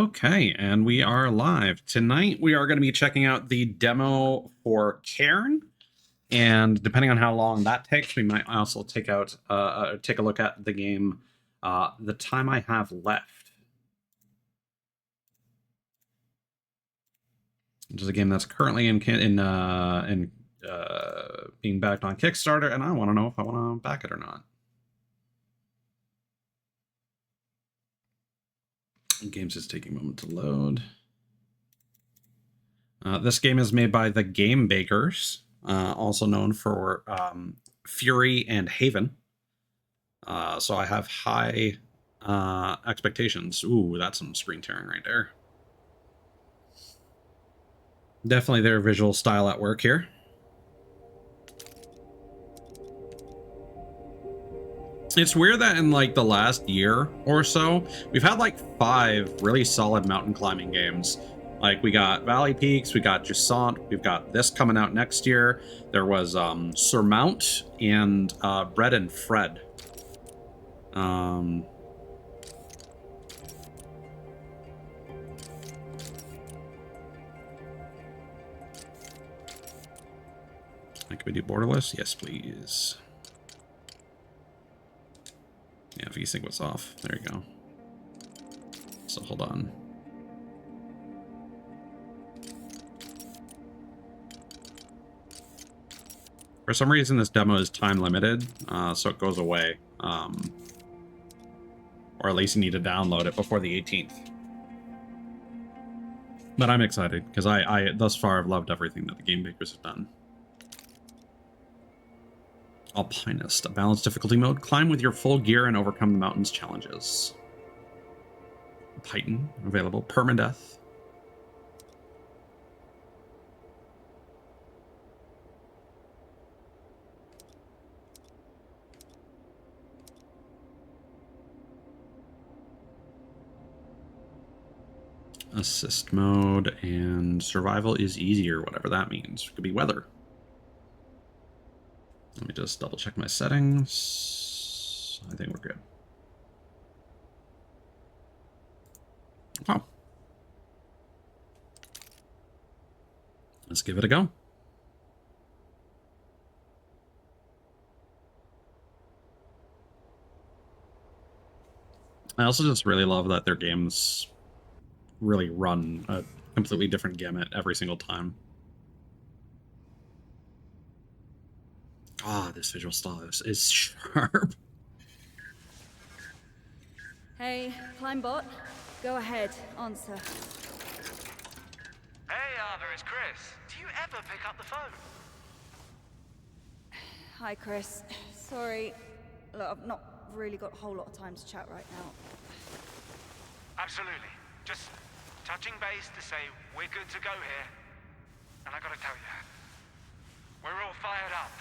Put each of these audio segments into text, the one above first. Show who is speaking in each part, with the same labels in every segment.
Speaker 1: Okay, and we are live. Tonight we are going to be checking out the demo for Cairn, and depending on how long that takes, we might also take a look at the game the time I have left. Which is a game that's currently in being backed on Kickstarter, and I want to know if I want to back it or not. The game's just taking a moment to load. This game is made by the Game Bakers, also known for Fury and Haven. So I have high expectations. Ooh, that's some screen tearing right there. Definitely their visual style at work here. It's weird that in like the last year or so, we've had like 5 really solid mountain climbing games. Like we got Valley Peaks, we got Jusant, we've got this coming out next year. There was Surmount and Bread and Fred. Like can we do borderless? Yes, please. Yeah, VSync was off. There you go. So hold on. For some reason, this demo is time limited, so it goes away. Or at least you need to download it before the 18th. But I'm excited, because I thus far have loved everything that the Game Bakers have done. Alpinist, a balanced difficulty mode. Climb with your full gear and overcome the mountain's challenges. Titan, available. Permadeath. Assist mode, and survival is easier, whatever that means. It could be weather. Let me just double check my settings. I think we're good. Oh. Let's give it a go. I also just really love that their games really run a completely different gamut every single time. Ah, this visual style is sharp.
Speaker 2: Hey, Climbot. Go ahead, answer.
Speaker 3: Hey, Arthur, it's Chris. Do you ever pick up the phone?
Speaker 2: Hi, Chris. Sorry. Look, I've not really got a whole lot of time to chat right now.
Speaker 3: Absolutely. Just touching base to say we're good to go here. And I gotta tell you, we're all fired up.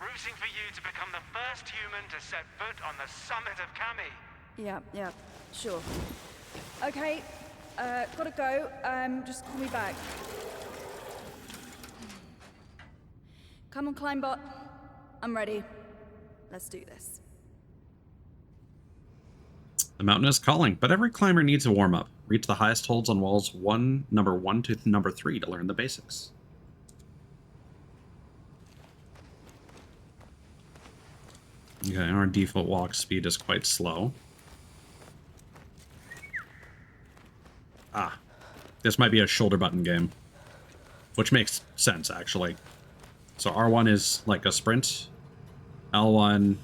Speaker 3: Rooting for you to become the first human to set foot on the summit of Kami.
Speaker 2: Yeah, sure. Okay, gotta go. Just call me back. Come on, Climbot. I'm ready. Let's do this.
Speaker 1: The mountain is calling, but every climber needs a warm-up. Reach the highest holds on walls number 1 to number 3 to learn the basics. Okay, our default walk speed is quite slow. Ah, this might be a shoulder button game, which makes sense, actually. So R1 is like a sprint. L1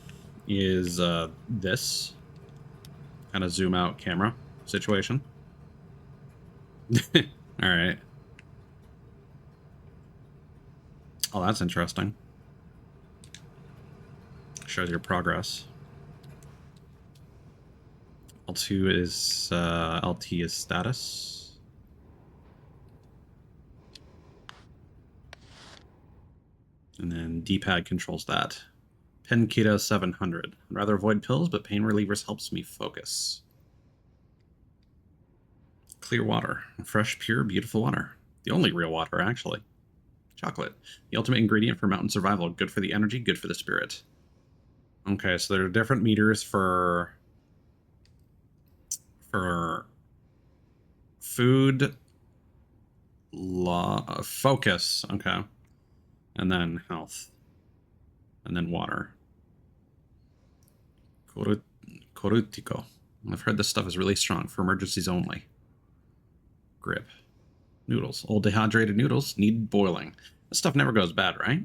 Speaker 1: is this kind of zoom out camera situation. All right. Oh, that's interesting. Shows your progress. L2 is LT is status. And then D-pad controls that. Pen Keto 700. I'd rather avoid pills, but pain relievers helps me focus. Clear water. Fresh, pure, beautiful water. The only real water, actually. Chocolate. The ultimate ingredient for mountain survival. Good for the energy, good for the spirit. Okay, so there are different meters for food, law, focus. Okay. And then health. And then water. Corutico. I've heard this stuff is really strong for emergencies only. Grip. Noodles. Old dehydrated noodles need boiling. This stuff never goes bad, right?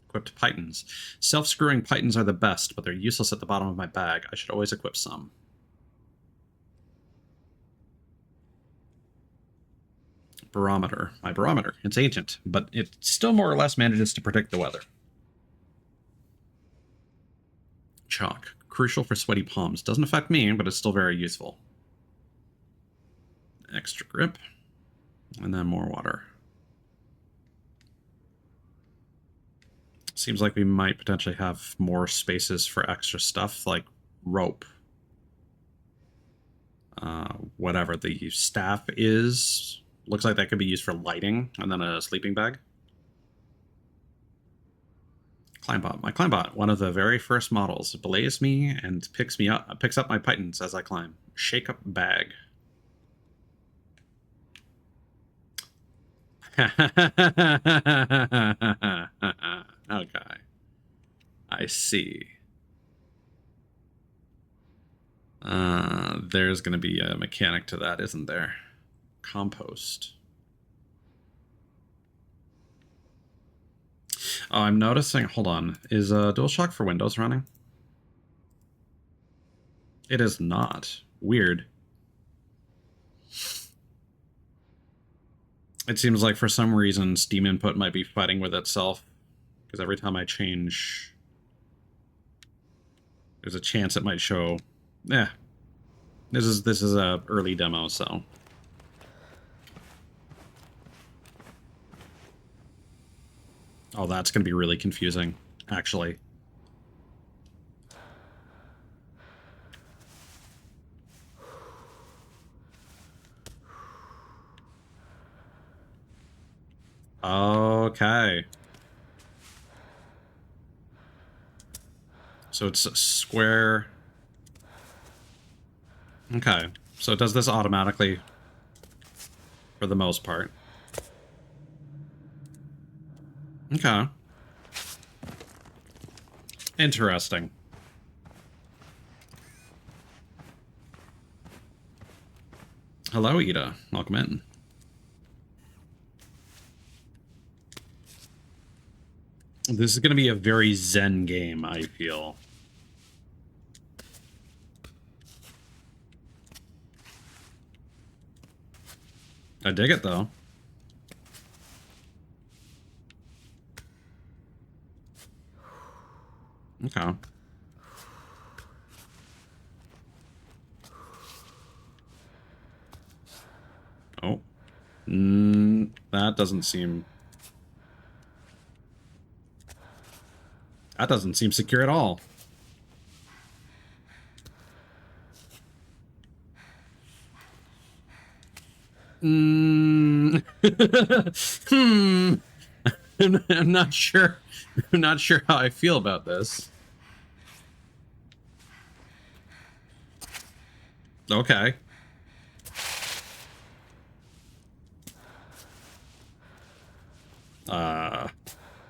Speaker 1: Equipped pythons. Self-screwing pythons are the best, but they're useless at the bottom of my bag. I should always equip some. Barometer. My barometer. It's ancient, but it still more or less manages to predict the weather. Chalk. Crucial for sweaty palms. Doesn't affect me, but it's still very useful. Extra grip. And then more water. Seems like we might potentially have more spaces for extra stuff, like rope. Whatever the staff is. Looks like that could be used for lighting, and then a sleeping bag. Climbot. My Climbot, one of the very first models, belays me and picks up my pythons as I climb. Shake up bag. Okay. I see. There's going to be a mechanic to that, isn't there? Compost. Oh, I'm noticing... Hold on. Is DualShock for Windows running? It is not. Weird. It seems like for some reason Steam input might be fighting with itself. Because every time I change... There's a chance it might show... This is a early demo, so... Oh, that's going to be really confusing, actually. Okay. So it's a square. Okay. So it does this automatically for the most part. Okay. Interesting. Hello, Ida. Welcome in. This is going to be a very zen game, I feel. I dig it, though. Okay. Oh. That doesn't seem... That doesn't seem secure at all. I'm not sure. I'm not sure how I feel about this. Okay.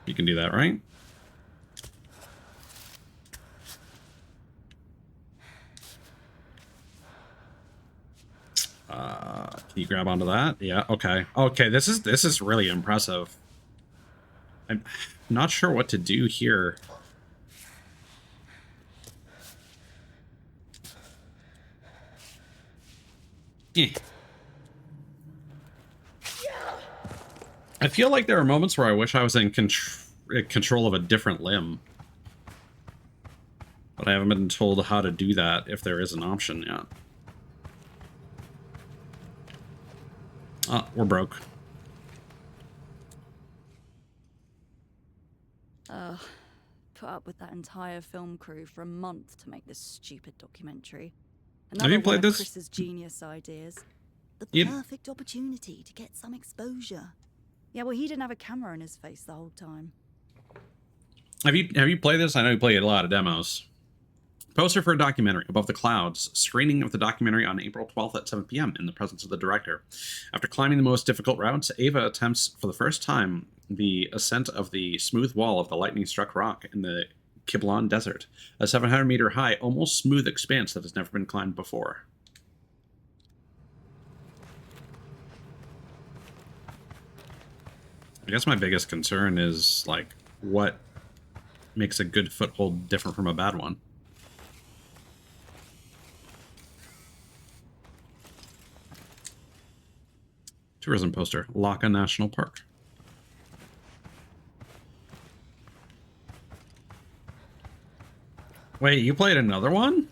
Speaker 1: You can do that, right? Can you grab onto that? Yeah, okay. Okay, this is really impressive. I'm not sure what to do here. I feel like there are moments where I wish I was in control of a different limb. But I haven't been told how to do that, if there is an option yet. Oh, we're broke.
Speaker 2: Put up with that entire film crew for a month to make this stupid documentary.
Speaker 1: Have you played this?
Speaker 2: Chris's genius ideas. The perfect opportunity to get some exposure. Yeah, well, he didn't have a camera in his face the whole time.
Speaker 1: Have you played this? I know you played a lot of demos. Poster for a documentary, Above the Clouds. Screening of the documentary on April 12th at 7 p.m. in the presence of the director. After climbing the most difficult routes, Ava attempts for the first time the ascent of the smooth wall of the lightning-struck rock in the Kiblon Desert, a 700-meter high, almost smooth expanse that has never been climbed before. I guess my biggest concern is, like, what makes a good foothold different from a bad one. Tourism poster, Laka National Park. Wait, you played another one?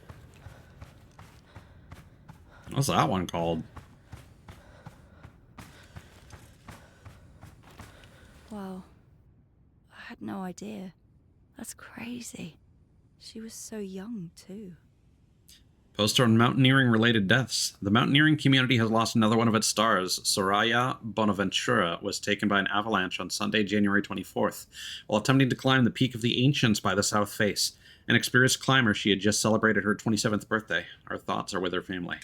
Speaker 1: What's that one called?
Speaker 2: Wow. I had no idea. That's crazy. She was so young, too.
Speaker 1: Poster on mountaineering-related deaths. The mountaineering community has lost another one of its stars. Soraya Bonaventura was taken by an avalanche on Sunday, January 24th, while attempting to climb the Peak of the Ancients by the south face. An experienced climber, she had just celebrated her 27th birthday. Our thoughts are with her family.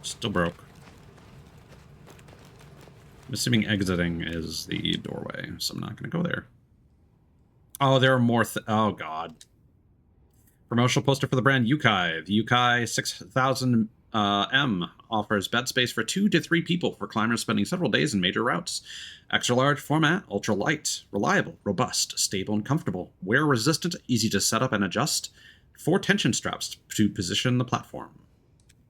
Speaker 1: Still broke. I'm assuming exiting is the doorway, so I'm not going to go there. Oh, there are more. Oh, God. Promotional poster for the brand Yukai. The Yukai 6000 M offers bed space for 2 to 3 people for climbers spending several days in major routes. Extra large format, ultra light, reliable, robust, stable, and comfortable. Wear resistant, easy to set up and adjust. 4 tension straps to position the platform.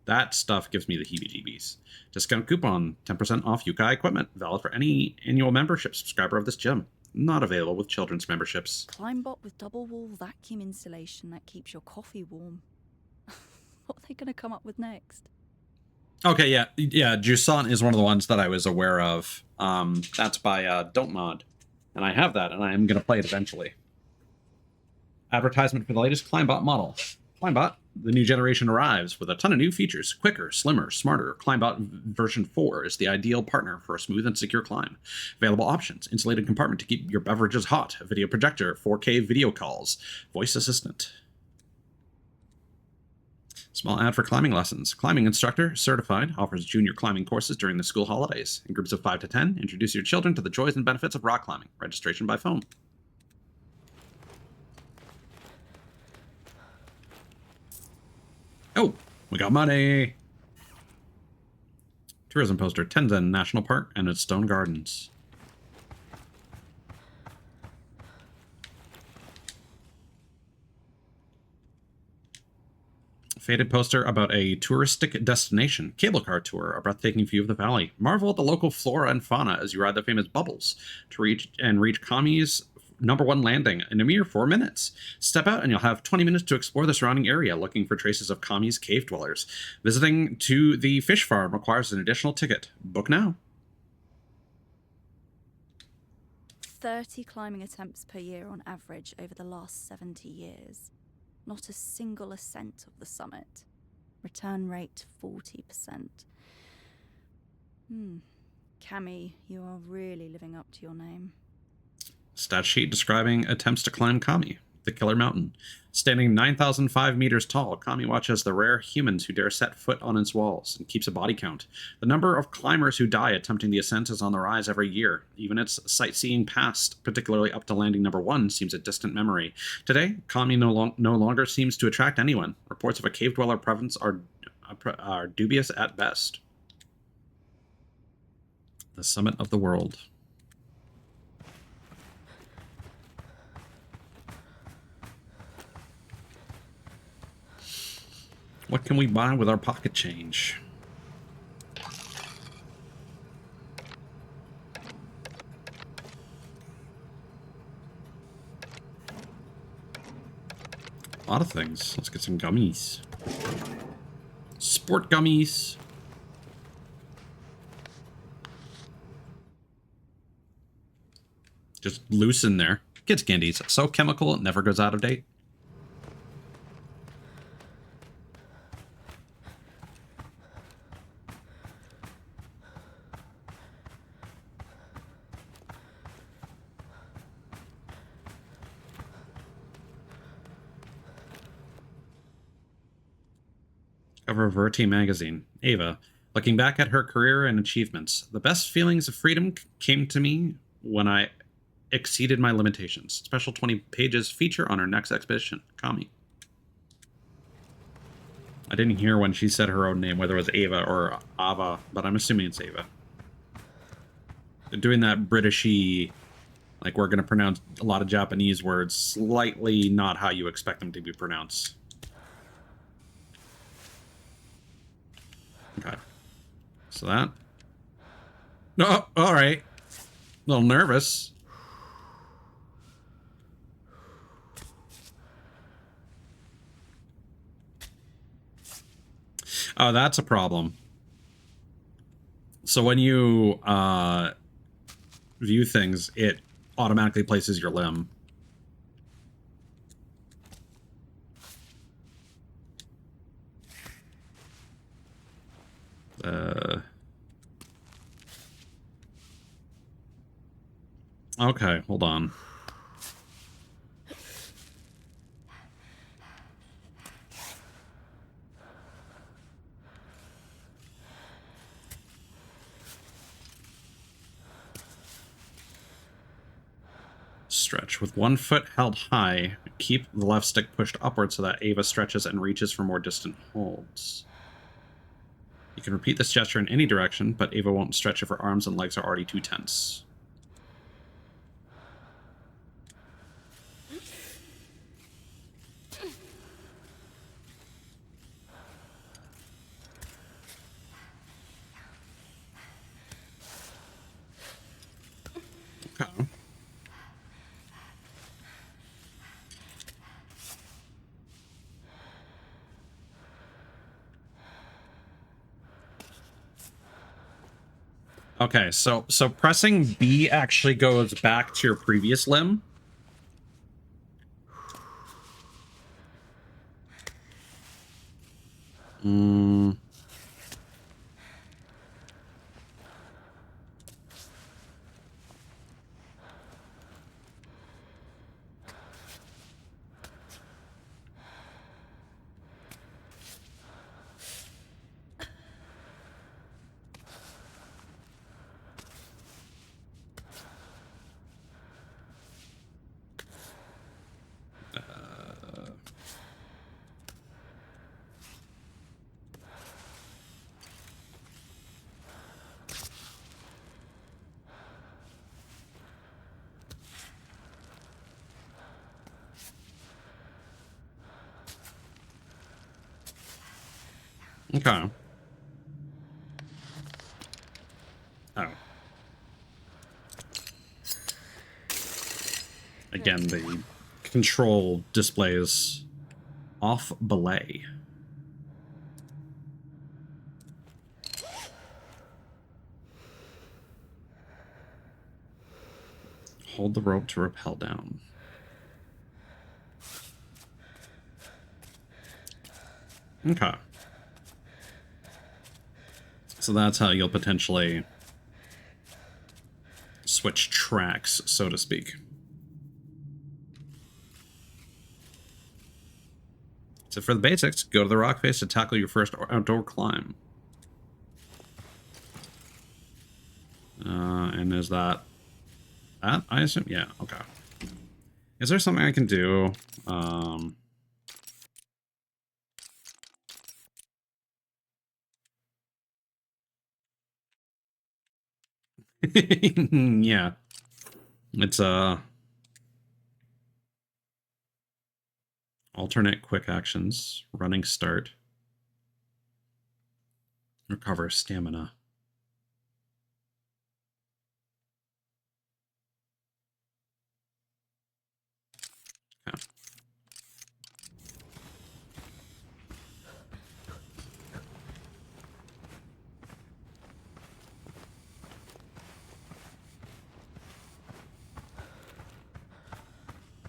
Speaker 1: That stuff gives me the heebie-jeebies. Discount coupon, 10% off Yukai equipment, valid for any annual membership subscriber of this gym. Not available with children's memberships.
Speaker 2: Climbot with double wall vacuum insulation that keeps your coffee warm. What are they going to come up with next?
Speaker 1: Okay, yeah, Jusant is one of the ones that I was aware of. That's by Don't Mod. And I have that, and I am going to play it eventually. Advertisement for the latest Climbot model. Climbot, the new generation arrives with a ton of new features. Quicker, slimmer, smarter. Climbot version 4 is the ideal partner for a smooth and secure climb. Available options: insulated compartment to keep your beverages hot, a video projector, 4K video calls, voice assistant. Small ad for climbing lessons. Climbing instructor, certified, offers junior climbing courses during the school holidays. In groups of 5 to 10, introduce your children to the joys and benefits of rock climbing. Registration by phone. Oh, we got money. Tourism poster, Tenzin National Park and its stone gardens. Faded poster about a touristic destination. Cable car tour, a breathtaking view of the valley. Marvel at the local flora and fauna as you ride the famous bubbles to reach Kami's #1 landing in a mere 4 minutes. Step out and you'll have 20 minutes to explore the surrounding area, looking for traces of Kami's cave dwellers. Visiting to the fish farm requires an additional ticket. Book now.
Speaker 2: 30 climbing attempts per year on average over the last 70 years. Not a single ascent of the summit. Return rate 40%. Cami, you are really living up to your name.
Speaker 1: Stat sheet describing attempts to climb Kami, the killer mountain. Standing 9,005 meters tall, Kami watches the rare humans who dare set foot on its walls and keeps a body count. The number of climbers who die attempting the ascent is on the rise every year. Even its sightseeing past, particularly up to landing #1, seems a distant memory. Today, Kami no longer seems to attract anyone. Reports of a cave dweller presence are dubious at best. The summit of the world. What can we buy with our pocket change? A lot of things. Let's get some gummies. Sport gummies. Just loose in there. Kids candies. So chemical, it never goes out of date. Cover of Verti magazine. Ava. Looking back at her career and achievements, the best feelings of freedom came to me when I exceeded my limitations. Special 20 pages feature on her next expedition. Kami. I didn't hear when she said her own name, whether it was Ava or Ava, but I'm assuming it's Ava. They're doing that Britishy, like we're going to pronounce a lot of Japanese words slightly not how you expect them to be pronounced. Okay. So that. Oh, all right. A little nervous. Oh, that's a problem. So when you view things, it automatically places your limb. Okay, hold on. Stretch. With one foot held high, keep the left stick pushed upward so that Ava stretches and reaches for more distant holds. You can repeat this gesture in any direction, but Ava won't stretch if her arms and legs are already too tense. Okay. Okay, so pressing B actually goes back to your previous limb. Okay. Oh. Again, the control displays off belay. Hold the rope to rappel down. Okay. So that's how you'll potentially switch tracks, so to speak. So for the basics, go to the rock face to tackle your first outdoor climb. And is that? I assume? Yeah, okay. Is there something I can do? Yeah. It's alternate quick actions, running start, recover stamina. Okay.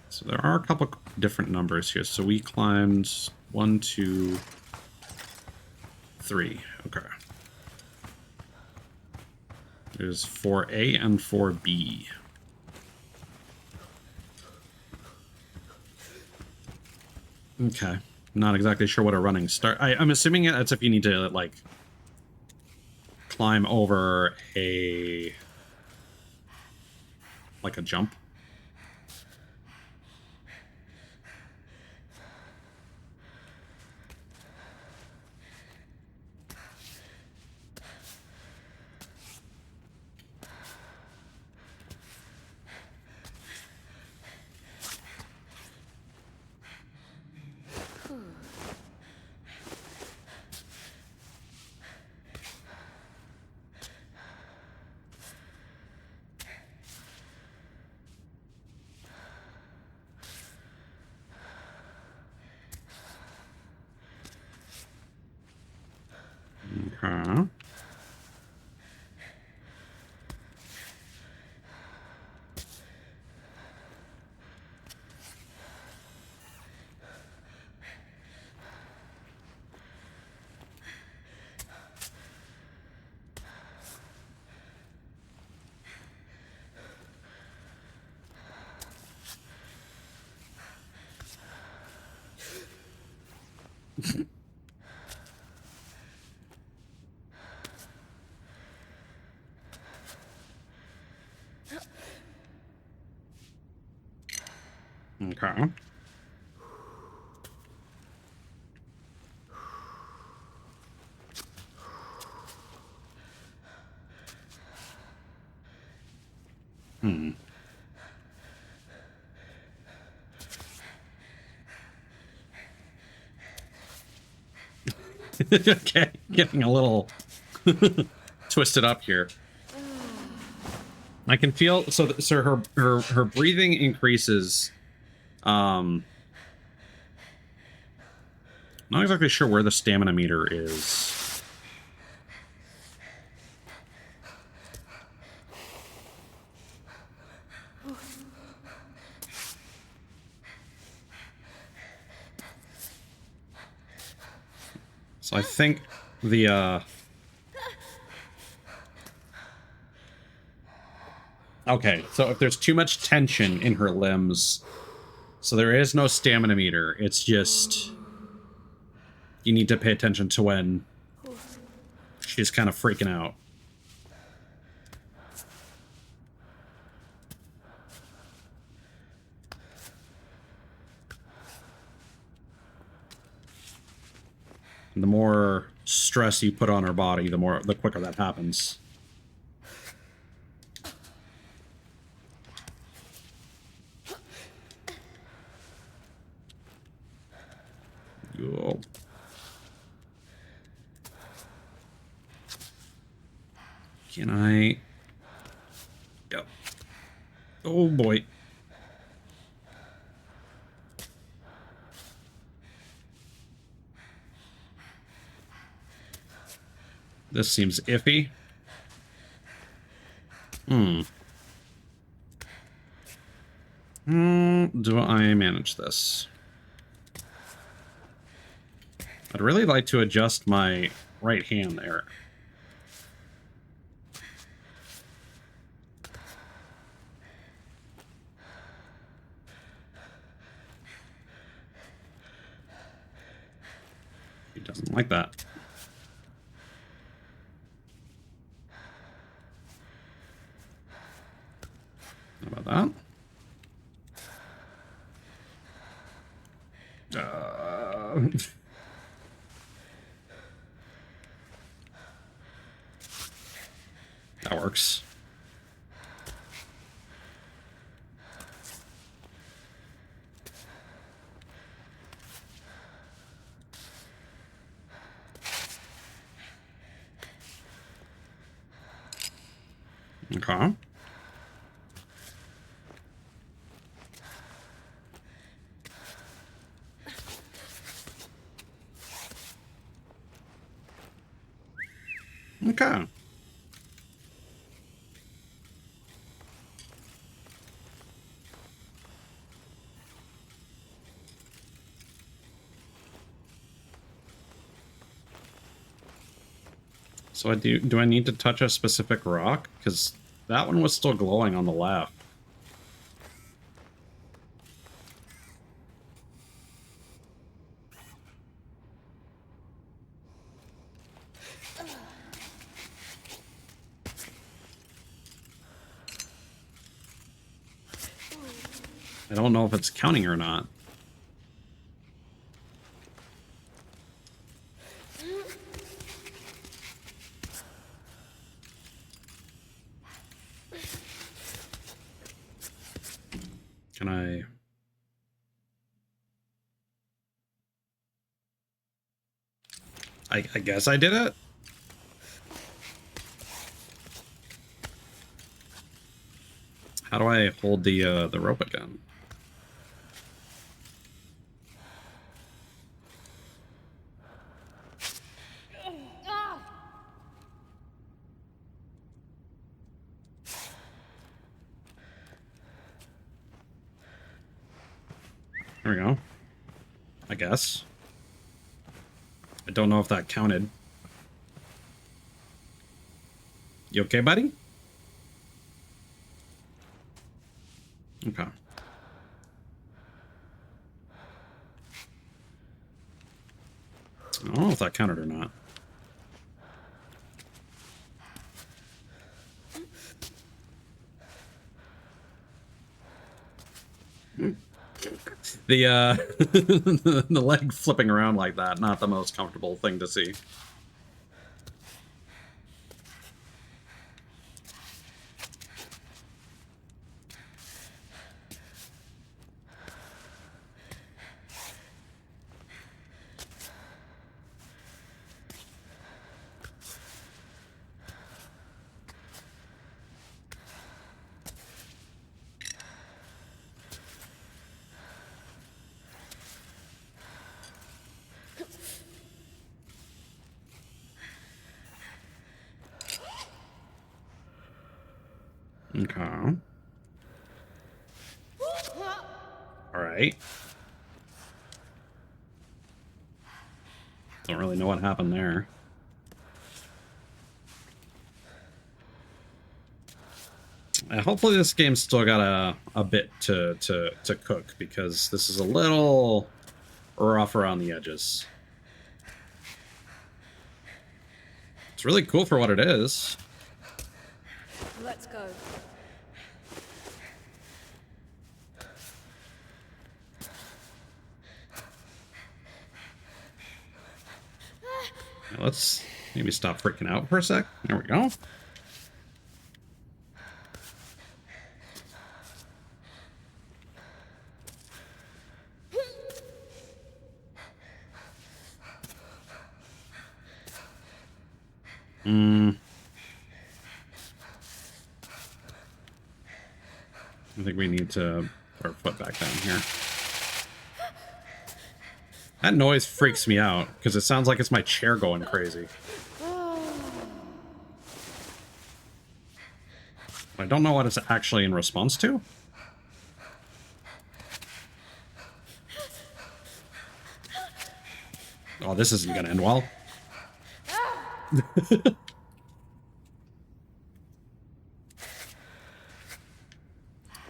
Speaker 1: So there are a couple different numbers here. So we climbed 1, 2, 3. Okay. There's 4A and 4B. Okay. Not exactly sure what a running start. I'm assuming that's if you need to like climb over like a jump. Okay. Okay. Hmm. Okay, getting a little twisted up here. I can feel so her breathing increases. Not exactly sure where the stamina meter is. So I think the okay, so if there's too much tension in her limbs, so there is no stamina meter. It's just you need to pay attention to when she's kind of freaking out. The more stress you put on her body, the quicker that happens. Yo. Can I? Yep. Oh boy. This seems iffy. Do I manage this? I'd really like to adjust my right hand there. He doesn't like that. How about that? That works. Okay. Okay. So do I need to touch a specific rock? Because that one was still glowing on the left. I don't know if it's counting or not. Can I guess I did it? How do I hold the rope again? There we go. I guess. I don't know if that counted. You okay, buddy? Okay. I don't know if that counted or not. The the leg flipping around like that, not the most comfortable thing to see. Okay. All right. Don't really know what happened there. Hopefully this game's still got a bit to cook, because this is a little rough around the edges. It's really cool for what it is.
Speaker 2: Let's go.
Speaker 1: Let's maybe stop freaking out for a sec. There we go. I think we need to put our foot back down here. That noise freaks me out, because it sounds like it's my chair going crazy. I don't know what it's actually in response to. Oh, this isn't gonna end well.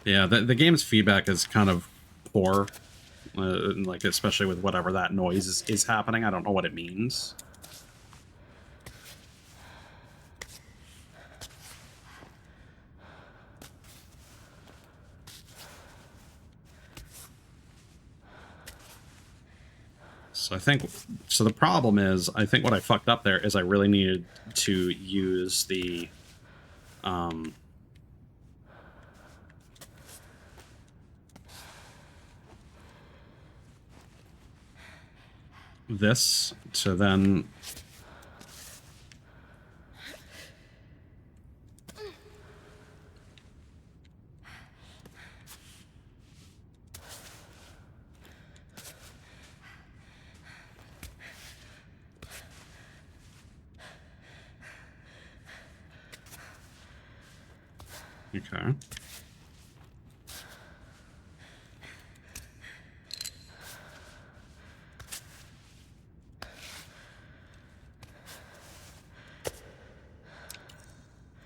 Speaker 1: Yeah, the game's feedback is kind of poor. Like, especially with whatever that noise is happening. I don't know what it means. So I think, so the problem is, I think what I fucked up there is I really needed to use the, this to then okay.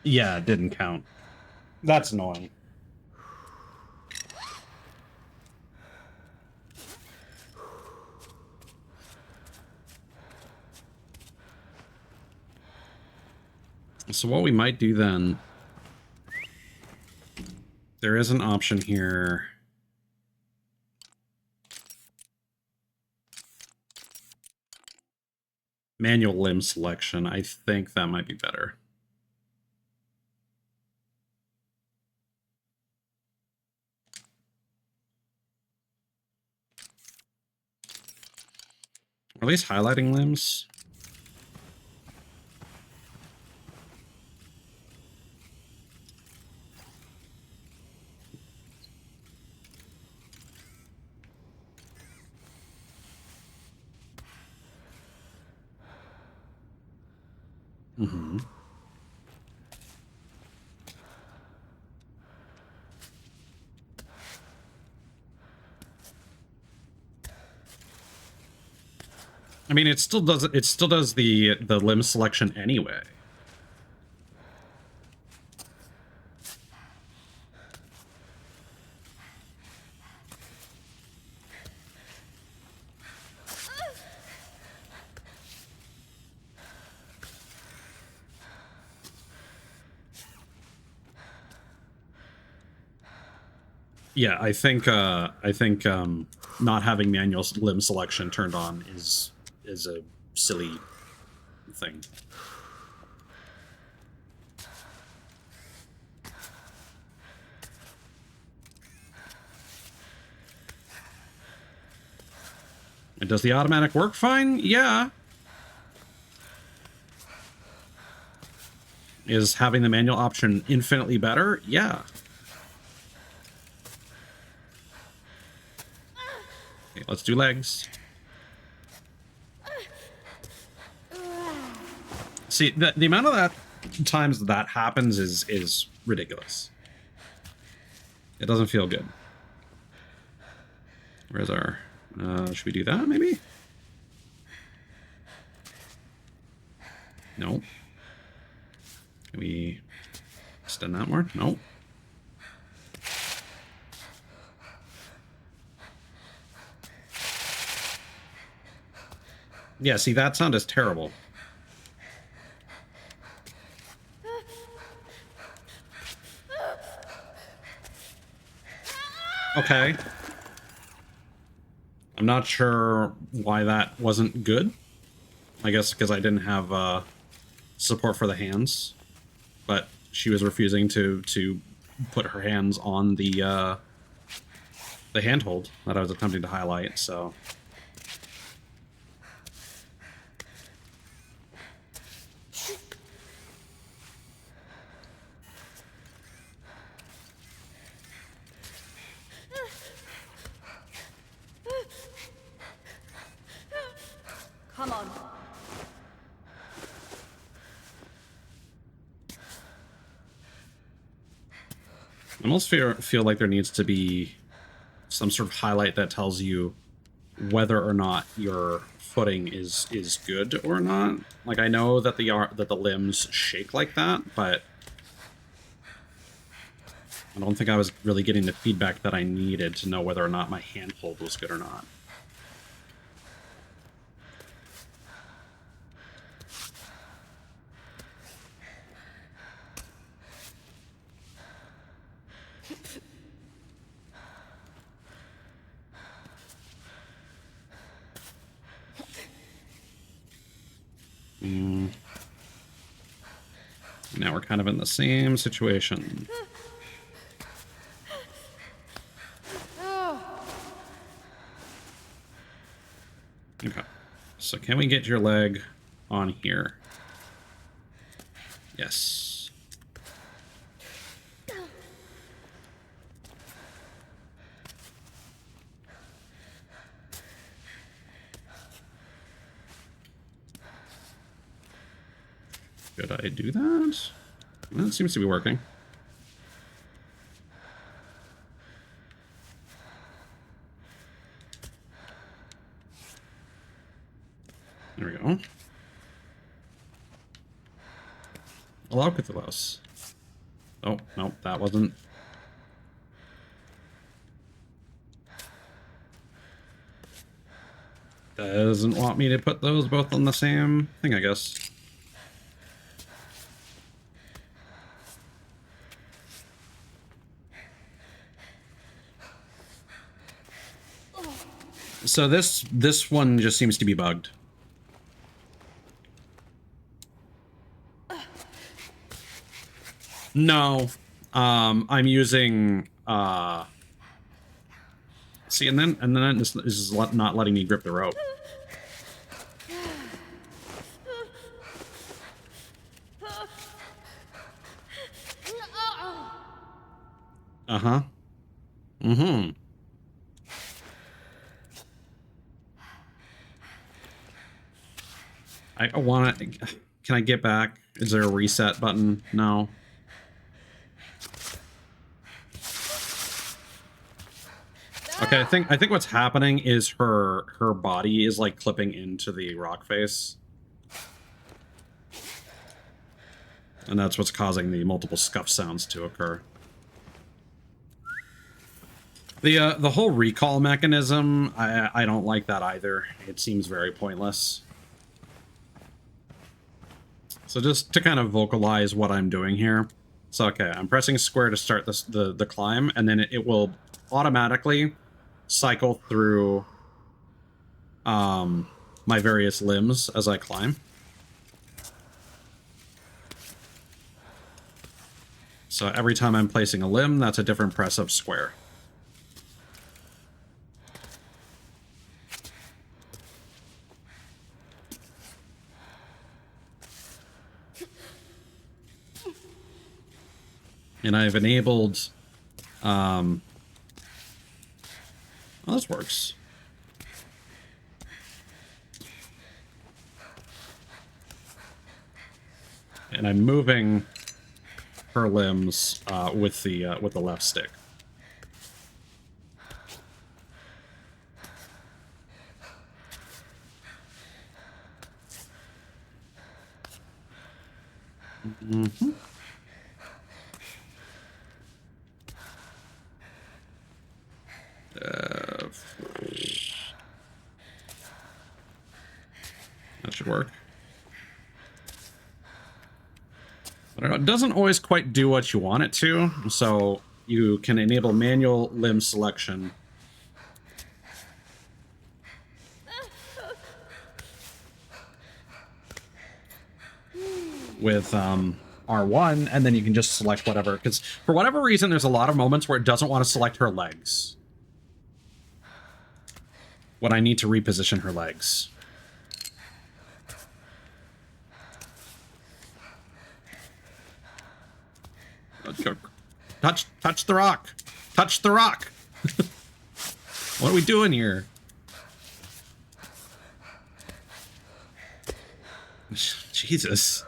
Speaker 1: Yeah, it didn't count. That's annoying. So what we might do then, there is an option here Manual limb selection. I think that might be better. Or at least highlighting limbs. Mm-hmm. I mean, it still does the limb selection anyway. Yeah, I think not having manual limb selection turned on is a silly thing. And does the automatic work fine? Yeah. Is having the manual option infinitely better? Yeah. Okay, let's do legs. See, the amount of that times that happens is ridiculous. It doesn't feel good. Where's our... should we do that, maybe? No. Can we extend that more? No. Yeah, see, that sound is terrible. Okay. I'm not sure why that wasn't good. I guess because I didn't have support for the hands. But she was refusing to put her hands on the handhold that I was attempting to highlight, so...
Speaker 2: Come on.
Speaker 1: I almost feel like there needs to be some sort of highlight that tells you whether or not your footing is good or not. Like, I know that the limbs shake like that, but I don't think I was really getting the feedback that I needed to know whether or not my handhold was good or not. Now we're kind of in the same situation. Okay, so can we get your leg on here? Yes. Should I do that? Well, it seems to be working. There we go. Allow Cthulhu. Oh, no, that wasn't. Doesn't want me to put those both on the same thing, I guess. So this one just seems to be bugged. No. I'm using see, and then this is not letting me grip the rope. Uh-huh. Mm-hmm. I want to... Can I get back? Is there a reset button? No. Okay, I think what's happening is her body is like clipping into the rock face. And that's what's causing the multiple scuff sounds to occur. The whole recall mechanism, I don't like that either. It seems very pointless. So just to kind of vocalize what I'm doing here. So okay, I'm pressing square to start the climb, and then it will automatically cycle through my various limbs as I climb. So every time I'm placing a limb, that's a different press of square. And I've enabled, well, this works. And I'm moving her limbs with the left stick. Mm-hmm. That should work. But I don't know, it doesn't always quite do what you want it to, so you can enable manual limb selection. With R1, and then you can just select whatever, because for whatever reason, there's a lot of moments where it doesn't want to select her legs. When I need to reposition her legs. Touch the rock! Touch the rock! What are we doing here? Jesus.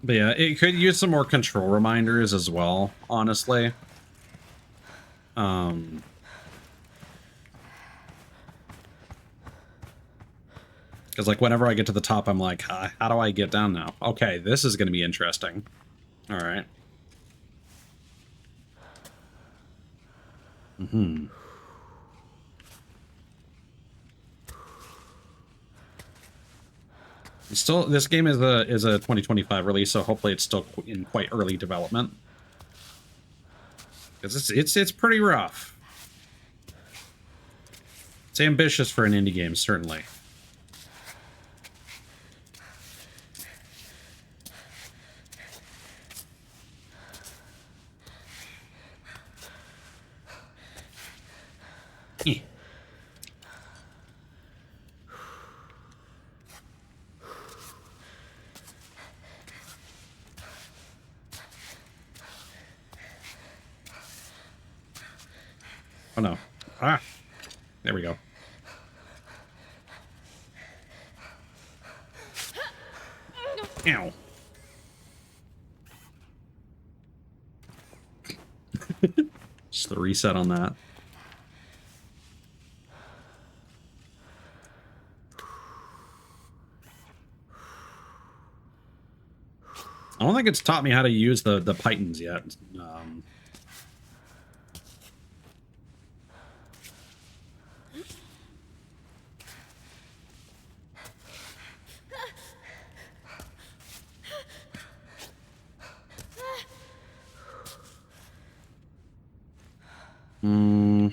Speaker 1: But yeah, it could use some more control reminders as well, honestly. Because, like, whenever I get to the top, I'm like, how do I get down now? Okay, this is going to be interesting. All right. Mm-hmm. Still, this game is a 2025 release, so hopefully it's still in quite early development. Because it's pretty rough. It's ambitious for an indie game, certainly. Oh no. Ah! There we go. Ow. Just the reset on that. I don't think it's taught me how to use the pythons yet. Hmm.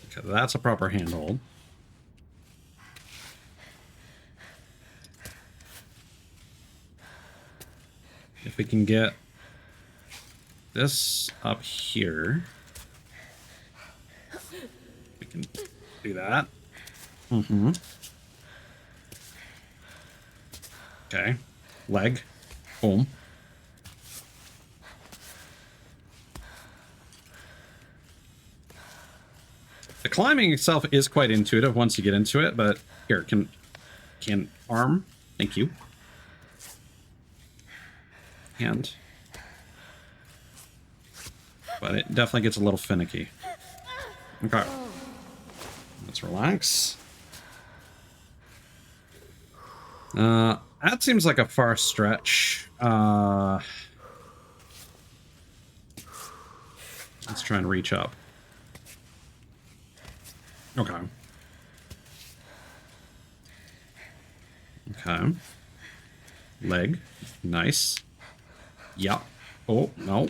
Speaker 1: Okay, that's a proper handhold. If we can get this up here, we can do that. Mm-hmm. Okay. Leg. Boom. The climbing itself is quite intuitive once you get into it, but here, can arm. Thank you. Hand. But it definitely gets a little finicky. Okay. Let's relax. That seems like a far stretch. Let's try and reach up. Okay. Okay. Leg. Nice. Yep. Oh, no.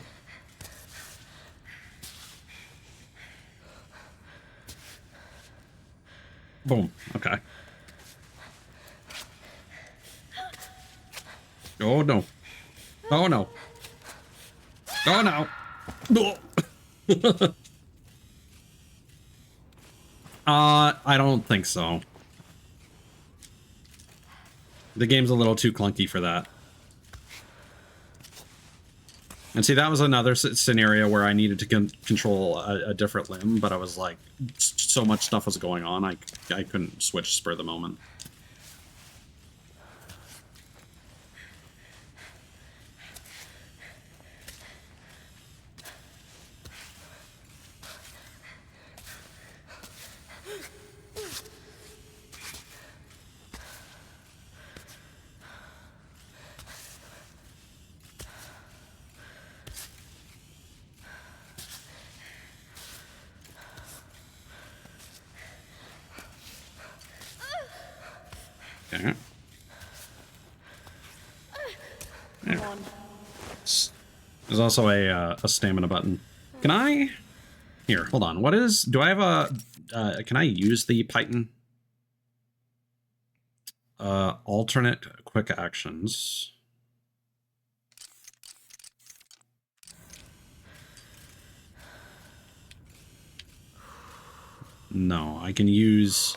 Speaker 1: Boom. Okay. Oh, no. Oh, no. Oh, no. I don't think so. The game's a little too clunky for that. And see, that was another scenario where I needed to control a different limb, but I was like, so much stuff was going on, I couldn't switch spur of the moment. Okay. Yeah. There's also a stamina button. Can I? Here, hold on. What is? Do I have a? Can I use the Python? Alternate quick actions. No, I can use.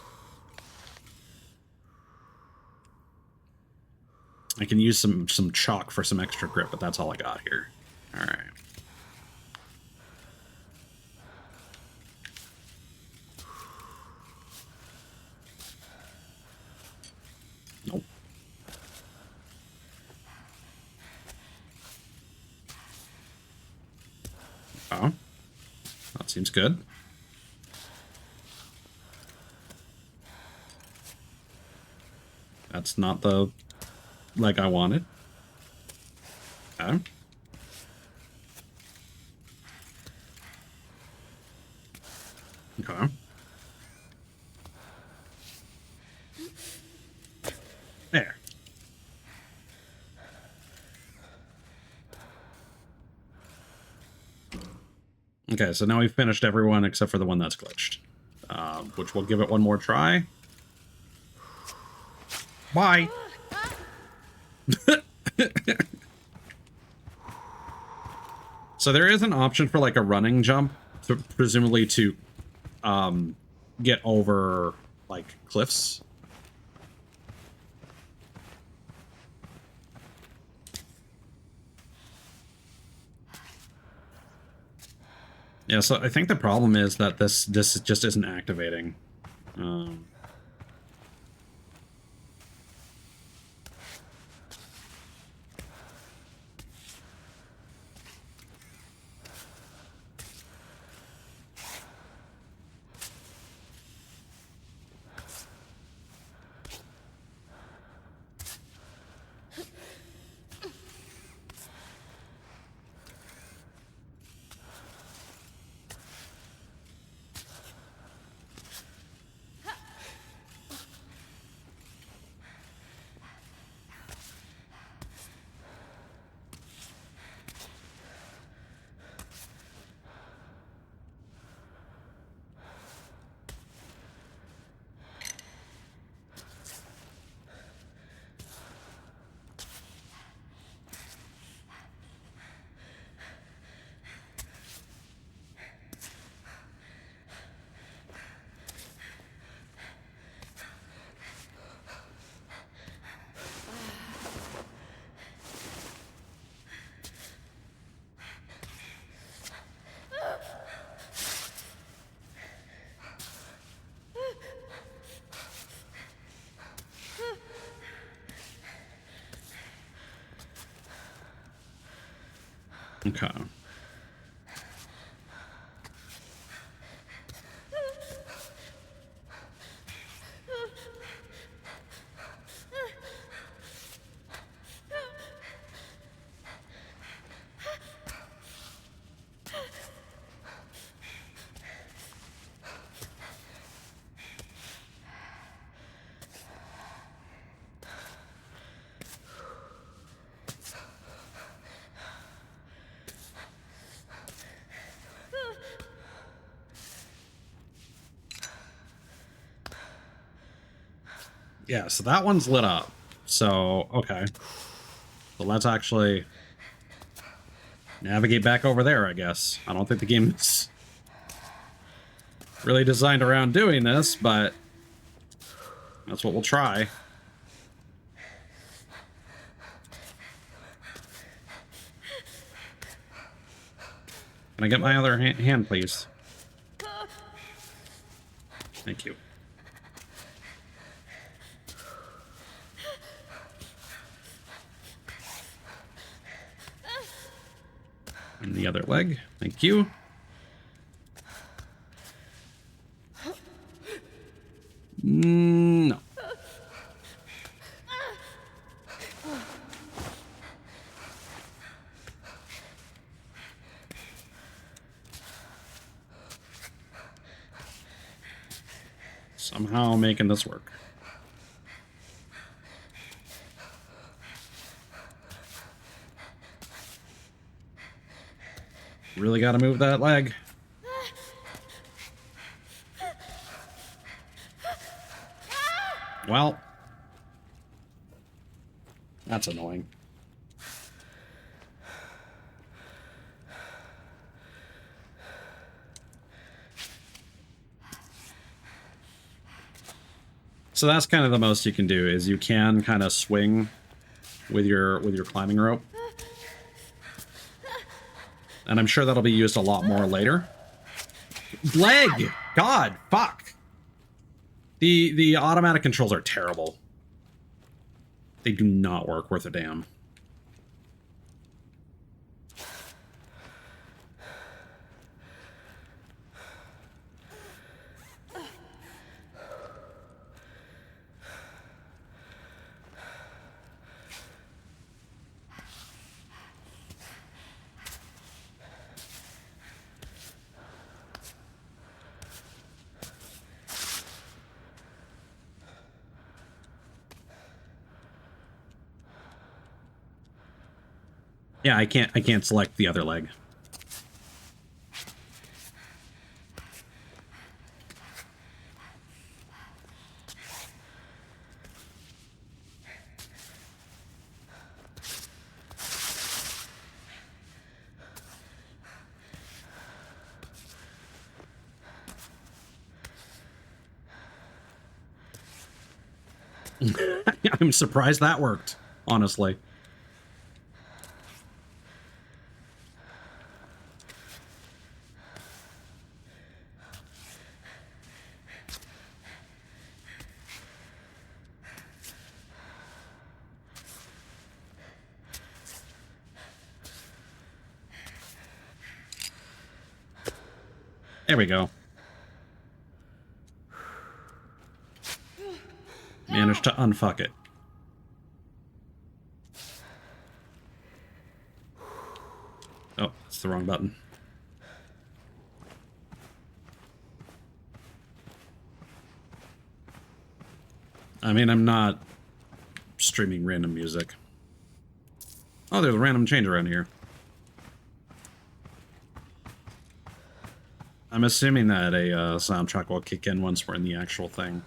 Speaker 1: I can use some chalk for some extra grip, but that's all I got here. All right. Nope. Oh, that seems good. That's not the leg I wanted. Okay. Okay. There. Okay, so now we've finished everyone except for the one that's glitched. Which we'll give it one more try. Bye! So there is an option for like a running jump, presumably to get over like cliffs. Yeah, so I think the problem is that this just isn't activating. Okay. Yeah, so that one's lit up. So, okay. So let's actually navigate back over there, I guess. I don't think the game's really designed around doing this, but that's what we'll try. Can I get my other hand, please? Thank you. And the other leg. Thank you. No. Somehow making this work. Really got to move that leg. Well, that's annoying. So that's kind of the most you can do, is you can kind of swing with your climbing rope. And I'm sure that'll be used a lot more later. Leg! God, fuck. The automatic controls are terrible. They do not work worth a damn. Yeah, I can't select the other leg. I'm surprised that worked, honestly. There we go. Managed to unfuck it. Oh, it's the wrong button. I mean, I'm not streaming random music. Oh, there's a random change around here. I'm assuming that a soundtrack will kick in once we're in the actual thing.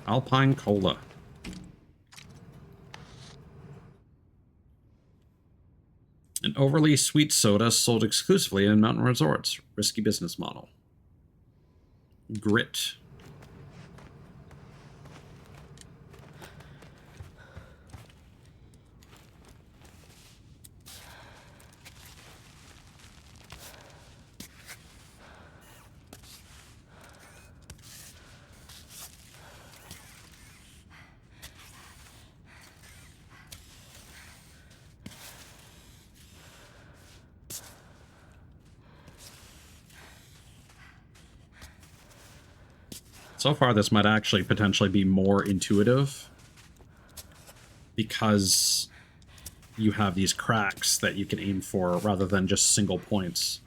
Speaker 1: Alpine Cola. An overly sweet soda sold exclusively in mountain resorts. Risky business model. Grit. So far, this might actually potentially be more intuitive because you have these cracks that you can aim for rather than just single points.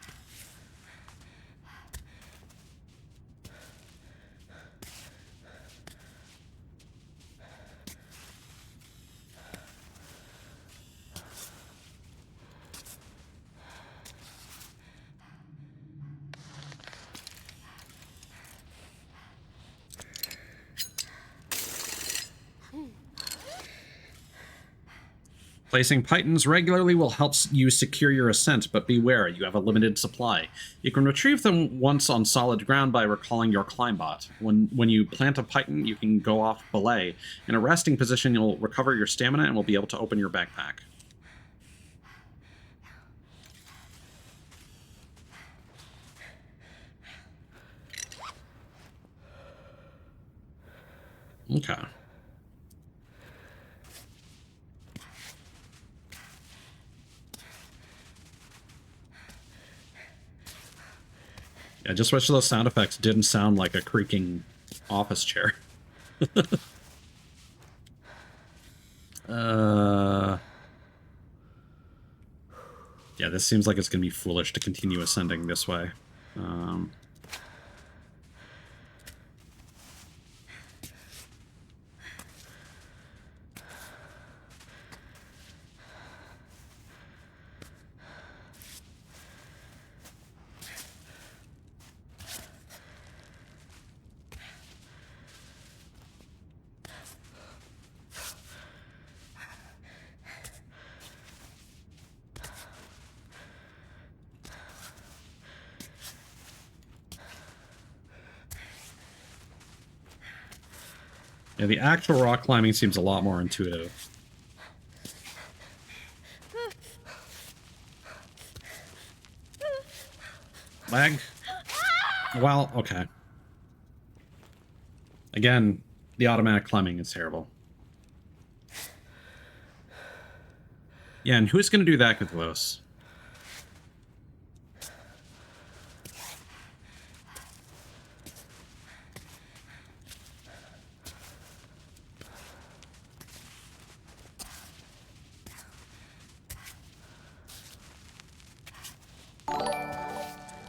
Speaker 1: Placing pythons regularly will help you secure your ascent, but beware, you have a limited supply. You can retrieve them once on solid ground by recalling your climbot. When you plant a python, you can go off belay. In a resting position, you'll recover your stamina and will be able to open your backpack. Okay. Yeah, just wish those sound effects didn't sound like a creaking office chair. Yeah, this seems like it's going to be foolish to continue ascending this way. Yeah, the actual rock climbing seems a lot more intuitive. Lag? Well, okay. Again, the automatic climbing is terrible. Yeah, and who's going to do that with Lewis?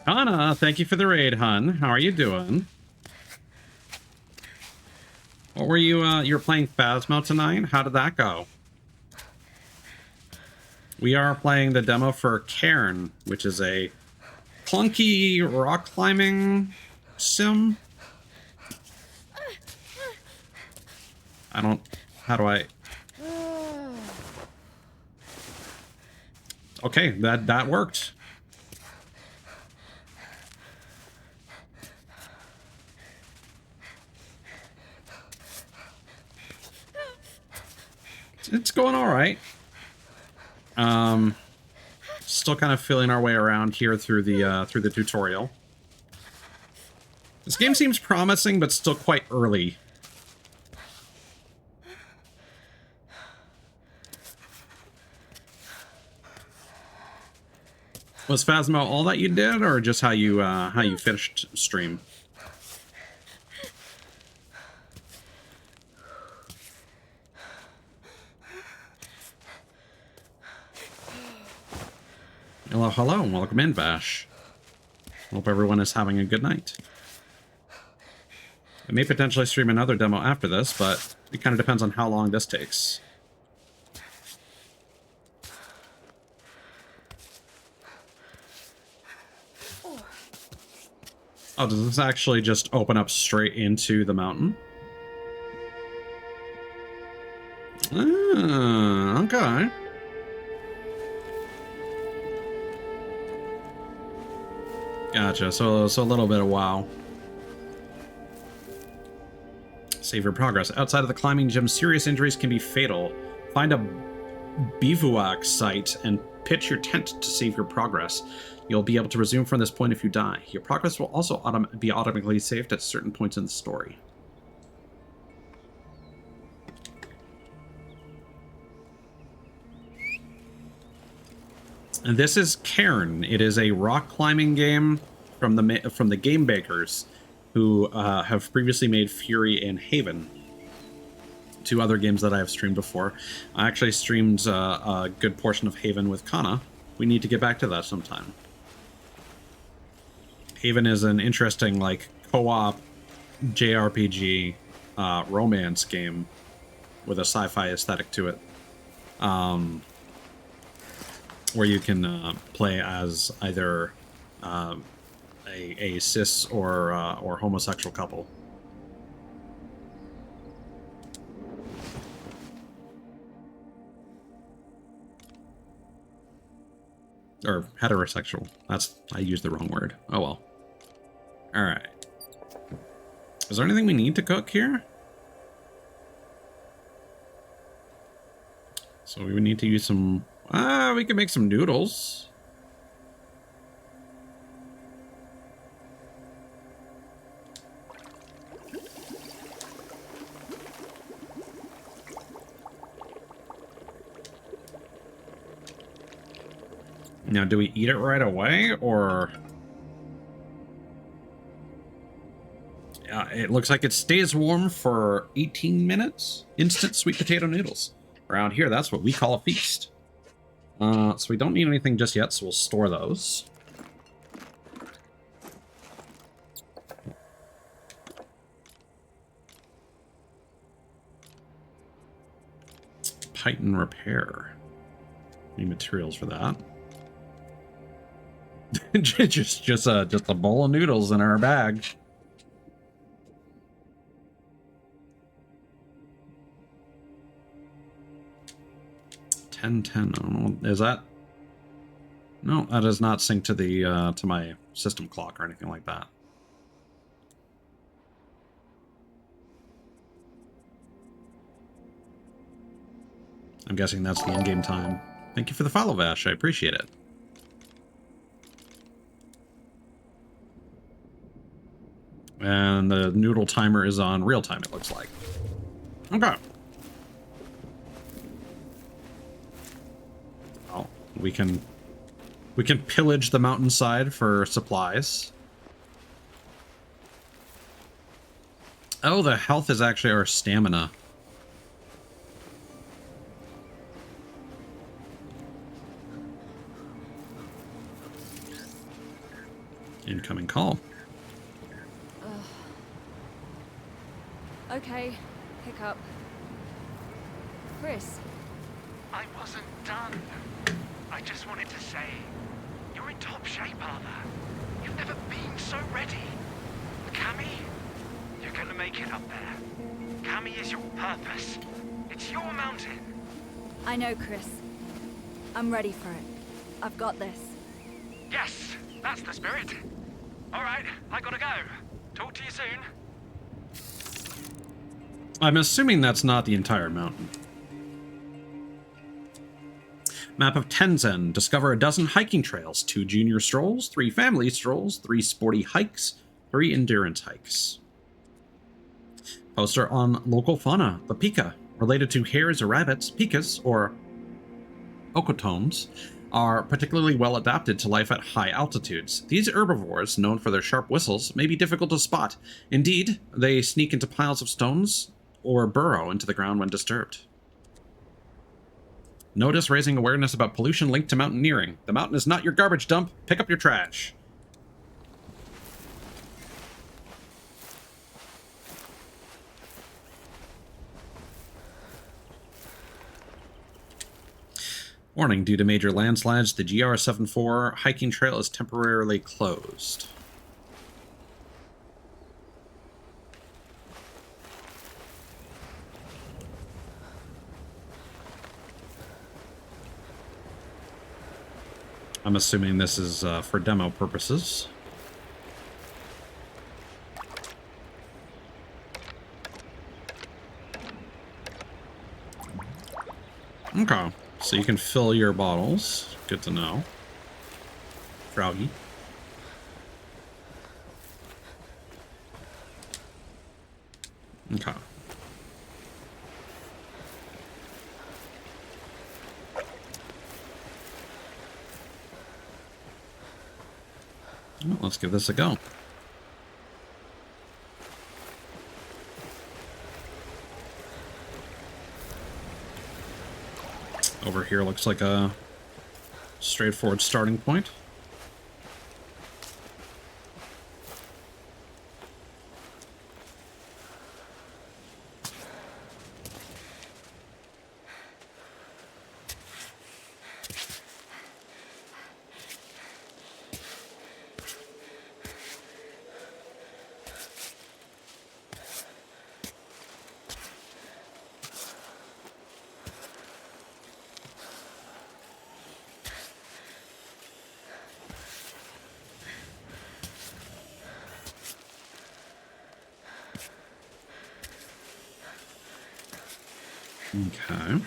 Speaker 1: Anna, thank you for the raid, hun. How are you doing? What were you were playing Phasmo tonight? How did that go? We are playing the demo for Cairn, which is a clunky rock climbing sim. How do I... Okay, that worked. It's going all right. Still kind of feeling our way around here through the tutorial. This game seems promising, but still quite early. Was Phasmo all that you did, or just how you finished stream? Hello, hello, and welcome in, Vash. Hope everyone is having a good night. I may potentially stream another demo after this, but it kind of depends on how long this takes. Oh, does this actually just open up straight into the mountain? Ah, okay. Gotcha, so a little bit of WoW. Save your progress. Outside of the climbing gym, serious injuries can be fatal. Find a bivouac site and pitch your tent to save your progress. You'll be able to resume from this point if you die. Your progress will also be automatically saved at certain points in the story. And this is Cairn. It is a rock climbing game from the game makers. who have previously made Fury and Haven, two other games that I have streamed before. I actually streamed a good portion of Haven with Kana. We need to get back to that sometime. Haven is an interesting, like, co-op JRPG romance game with a sci-fi aesthetic to it, where you can play as either a cis or homosexual couple. Or heterosexual. I used the wrong word. Oh well. Alright. Is there anything we need to cook here? So we would need to use some... we can make some noodles. Now, do we eat it right away, or... it looks like it stays warm for 18 minutes. Instant sweet potato noodles. Around here, that's what we call a feast. So we don't need anything just yet, so we'll store those. Python repair. Need materials for that. just a bowl of noodles in our bag. 1010. I don't know. Is that? No, that does not sync to the to my system clock or anything like that. I'm guessing that's the in-game time. Thank you for the follow, Vash. I appreciate it. And the noodle timer is on real time, it looks like. Okay. Oh, we can pillage the mountainside for supplies. Oh, the health is actually our stamina. Incoming call.
Speaker 2: Okay, pick up. Chris.
Speaker 3: I wasn't done. I just wanted to say, you're in top shape, Arthur. You've never been so ready. Cammy, you're gonna make it up there. Cammy is your purpose. It's your mountain.
Speaker 2: I know, Chris. I'm ready for it. I've got this.
Speaker 3: Yes, that's the spirit. All right, I gotta go. Talk to you soon.
Speaker 1: I'm assuming that's not the entire mountain. Map of Tenzin. Discover a dozen hiking trails, 2 junior strolls, 3 family strolls, 3 sporty hikes, 3 endurance hikes. Poster on local fauna. The pika, related to hares or rabbits, pikas, or okotones, are particularly well adapted to life at high altitudes. These herbivores, known for their sharp whistles, may be difficult to spot. Indeed, they sneak into piles of stones or burrow into the ground when disturbed. Notice raising awareness about pollution linked to mountaineering. The mountain is not your garbage dump. Pick up your trash. Warning, due to major landslides, the GR74 hiking trail is temporarily closed. I'm assuming this is for demo purposes. Okay, so you can fill your bottles. Good to know. Froggy. Okay. Well, let's give this a go. over here looks like a straightforward starting point. Okay.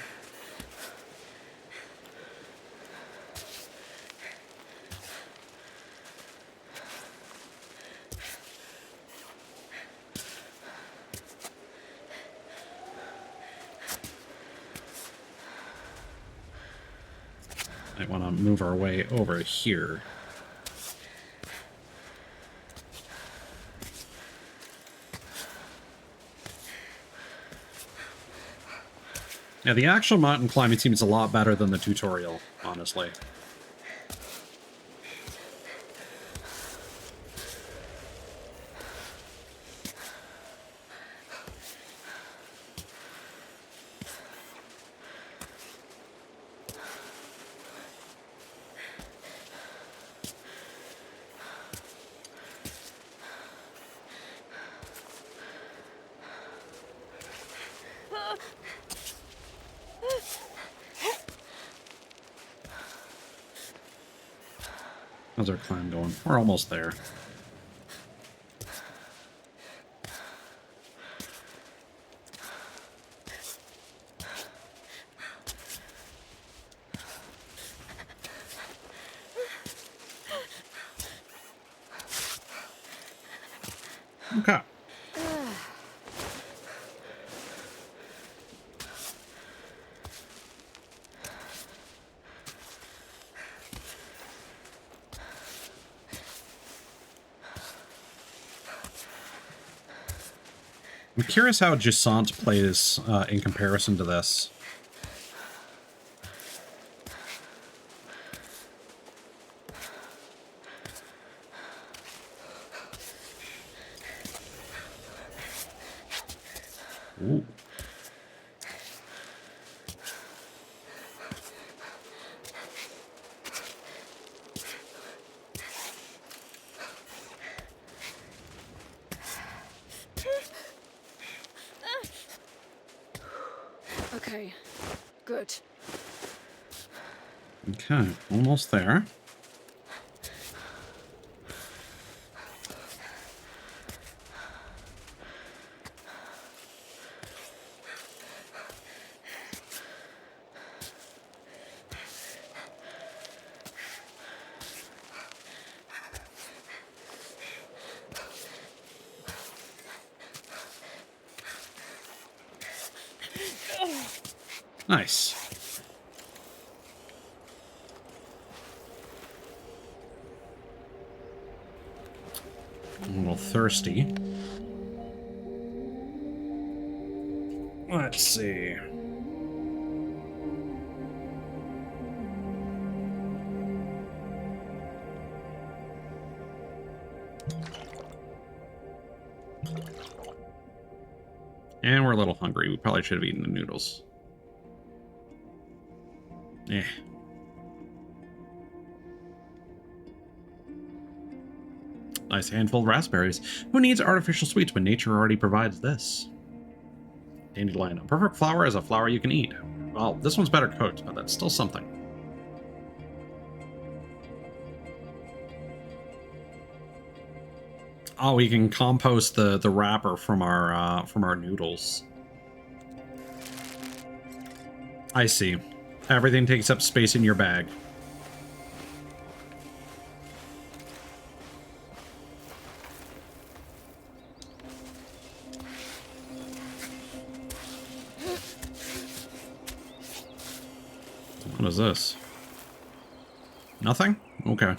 Speaker 1: Might want to move our way over here. Yeah, the actual mountain climbing seems a lot better than the tutorial, honestly. How's our climb going? We're almost there. Okay. I'm curious how Jusant plays in comparison to this. Ooh.
Speaker 2: Okay, good.
Speaker 1: Okay, almost there. Nice. A little thirsty. Let's see. And we're a little hungry. We probably should have eaten the noodles. Eh. Nice handful of raspberries. Who needs artificial sweets when nature already provides this? Dandelion. A perfect flower is a flower you can eat. Well, this one's better cooked, but that's still something. Oh, we can compost the wrapper from our noodles. I see. Everything takes up space in your bag. What is this? Nothing? Okay.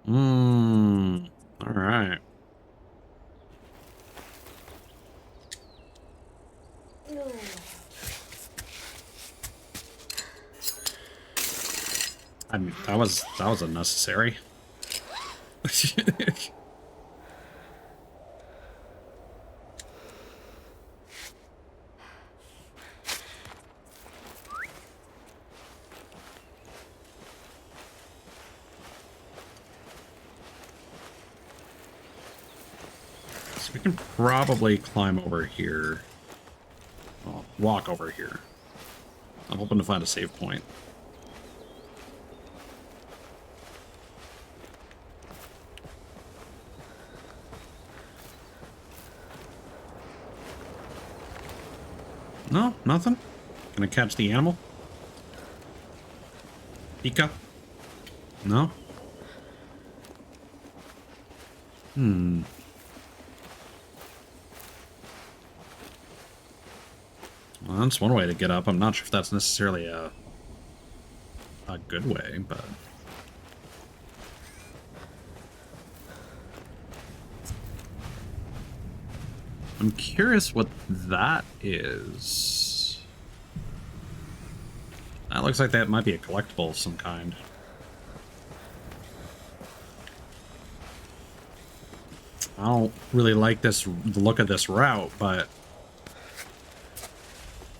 Speaker 1: All right. I mean, that was unnecessary. So we can probably climb over here. Well, walk over here. I'm hoping to find a save point. No, nothing. Gonna catch the animal? Pika? No? Hmm. Well, that's one way to get up. I'm not sure if that's necessarily a good way, but... I'm curious what that is. That looks like that might be a collectible of some kind. I don't really like the look of this route, but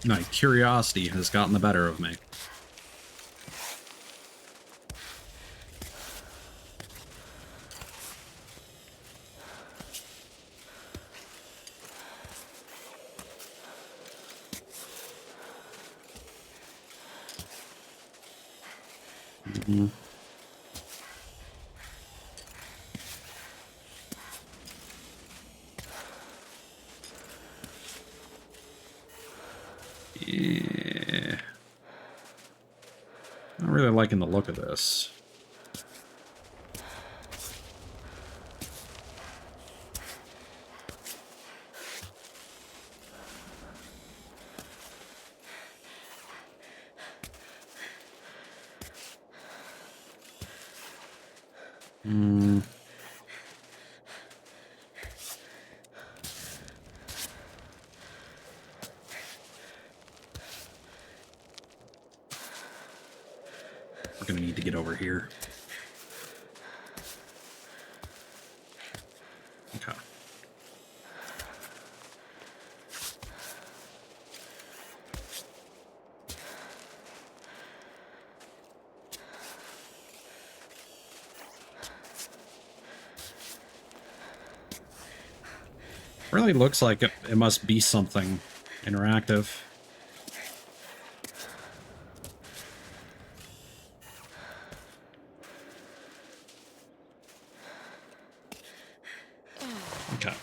Speaker 1: my curiosity has gotten the better of me. Mm-hmm. Yeah. Not really liking the look of this. Hmm. We're gonna need to get over here. Okay. Really looks like it must be something interactive. Okay.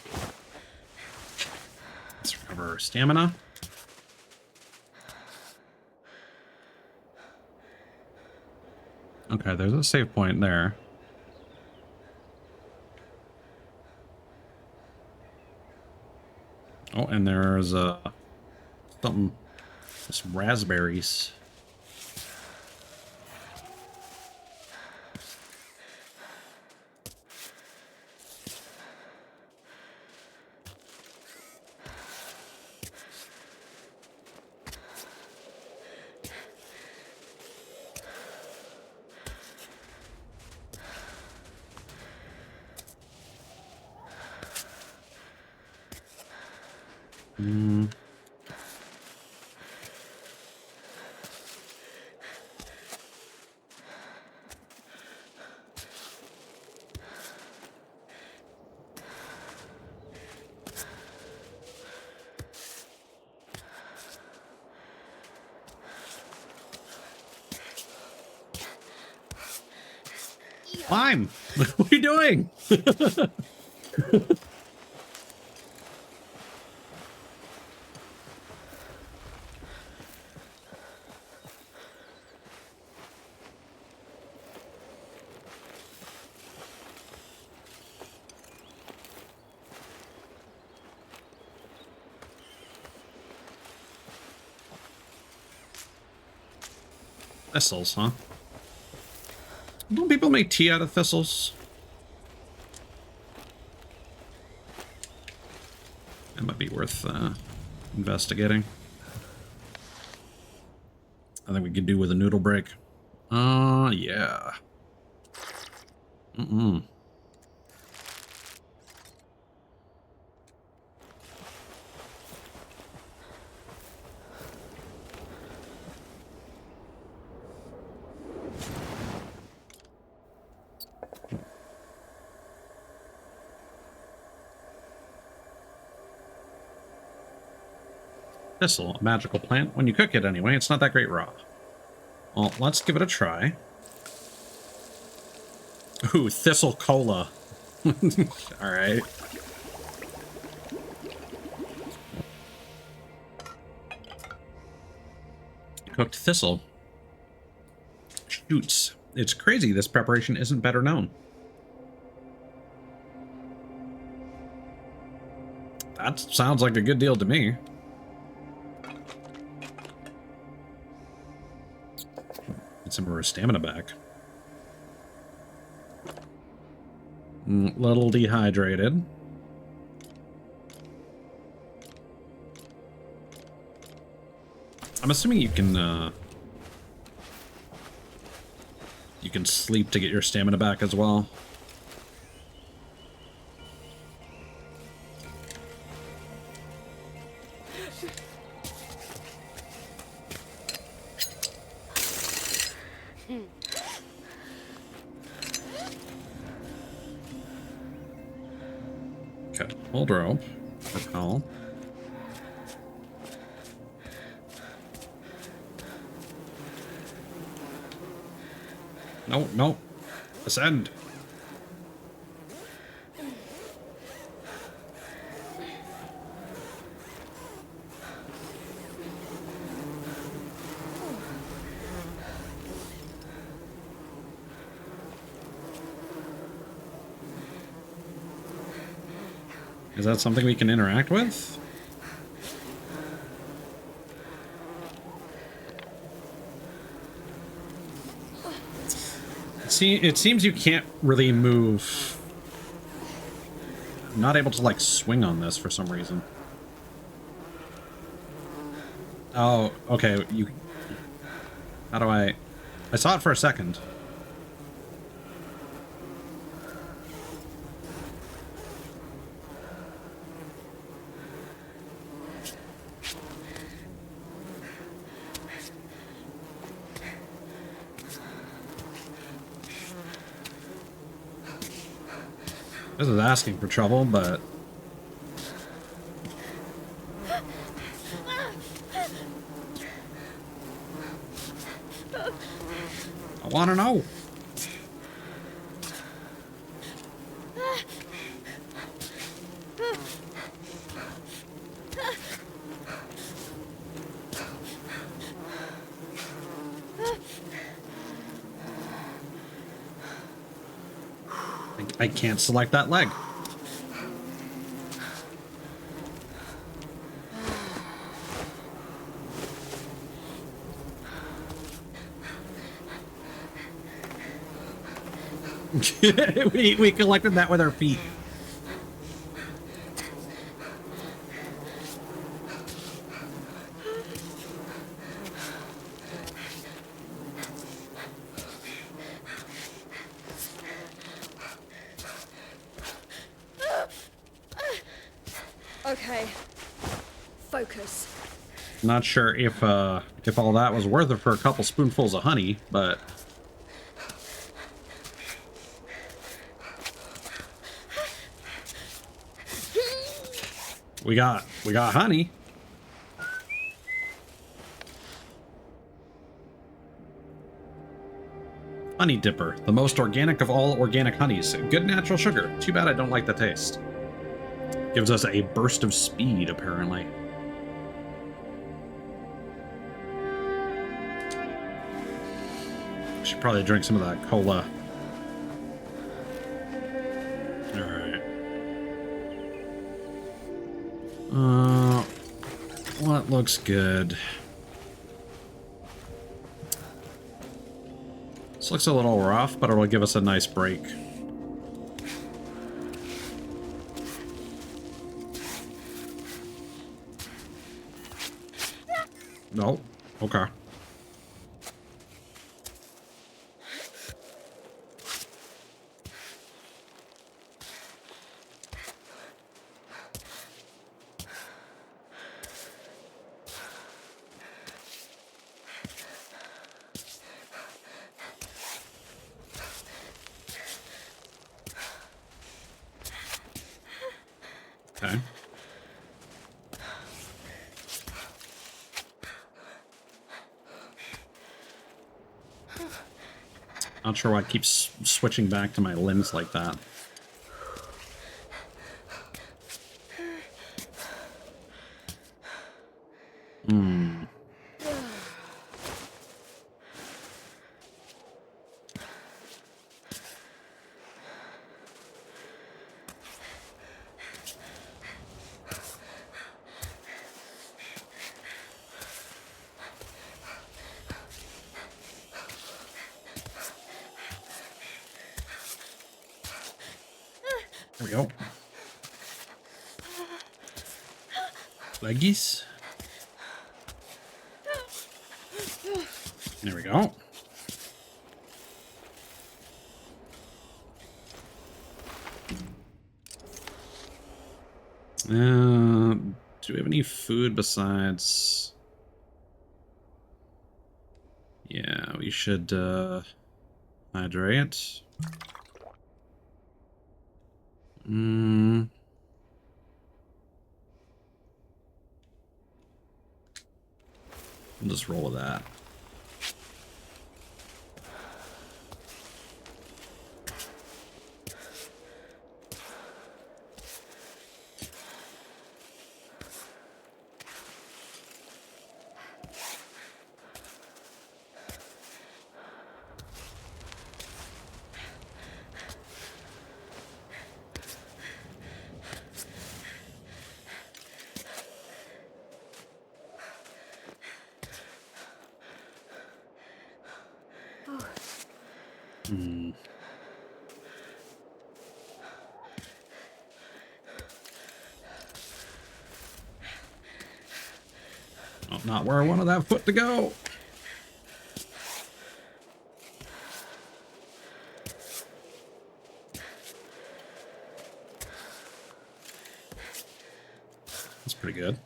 Speaker 1: Let's recover our stamina. Okay, there's a save point there. Oh, and there's something, some raspberries. Hmm. Climb! What are you doing? Thistles, huh? Don't people make tea out of thistles? That might be worth investigating. I think we could do with a noodle break. Yeah. Mm-mm. Thistle, a magical plant. When you cook it anyway, it's not that great raw. Well, let's give it a try. Ooh, thistle cola. Alright. Cooked thistle. Shoots. It's crazy this preparation isn't better known. That sounds like a good deal to me. Get some of her stamina back. Little dehydrated. I'm assuming you can sleep to get your stamina back as well. Okay, hold rope. Propel. No, no. Ascend. Is that something we can interact with? See, it seems you can't really move. I'm not able to, like, swing on this for some reason. Oh, okay, how do I saw it for a second. This is asking for trouble, but... I want to know. I can't select that leg. we collected that with our feet.
Speaker 2: Okay. Focus.
Speaker 1: Not sure if all that was worth it for a couple spoonfuls of honey, but we got honey. Honey Dipper, the most organic of all organic honeys. Good natural sugar. Too bad I don't like the taste. Gives us a burst of speed, apparently. Should probably drink some of that cola. Alright. What looks good? This looks a little rough, but it'll give us a nice break. No. Okay. Okay. Not sure why I keep switching back to my limbs like that. Hmm. There we go. Leggies. There we go. Do we have any food besides... Yeah, we should, hydrate. We'll just roll with that. Oh, not where I wanted that foot to go. That's pretty good.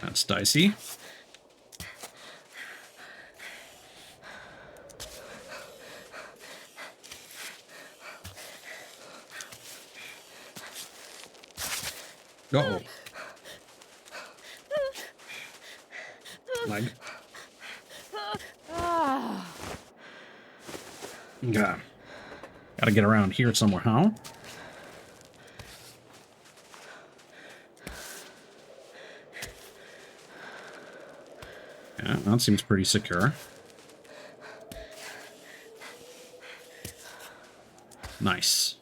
Speaker 1: That's dicey. Uh-oh. Leg. Okay. Gotta get around here somewhere, huh? Yeah, that seems pretty secure. Nice.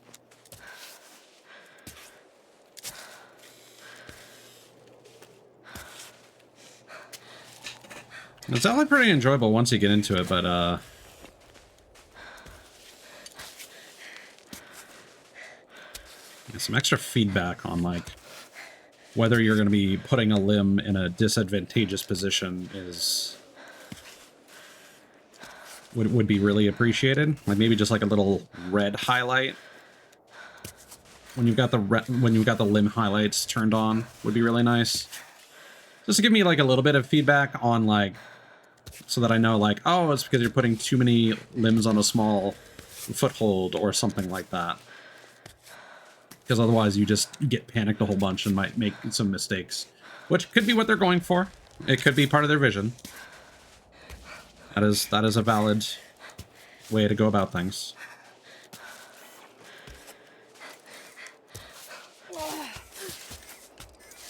Speaker 1: It's definitely pretty enjoyable once you get into it, but some extra feedback on like whether you're going to be putting a limb in a disadvantageous position is would be really appreciated. Like maybe just like a little red highlight when you've got the limb highlights turned on would be really nice. Just to give me like a little bit of feedback on like, so that I know like, oh, it's because you're putting too many limbs on a small foothold or something like that. Because otherwise you just get panicked a whole bunch and might make some mistakes. Which could be what they're going for. It could be part of their vision. That is a valid way to go about things.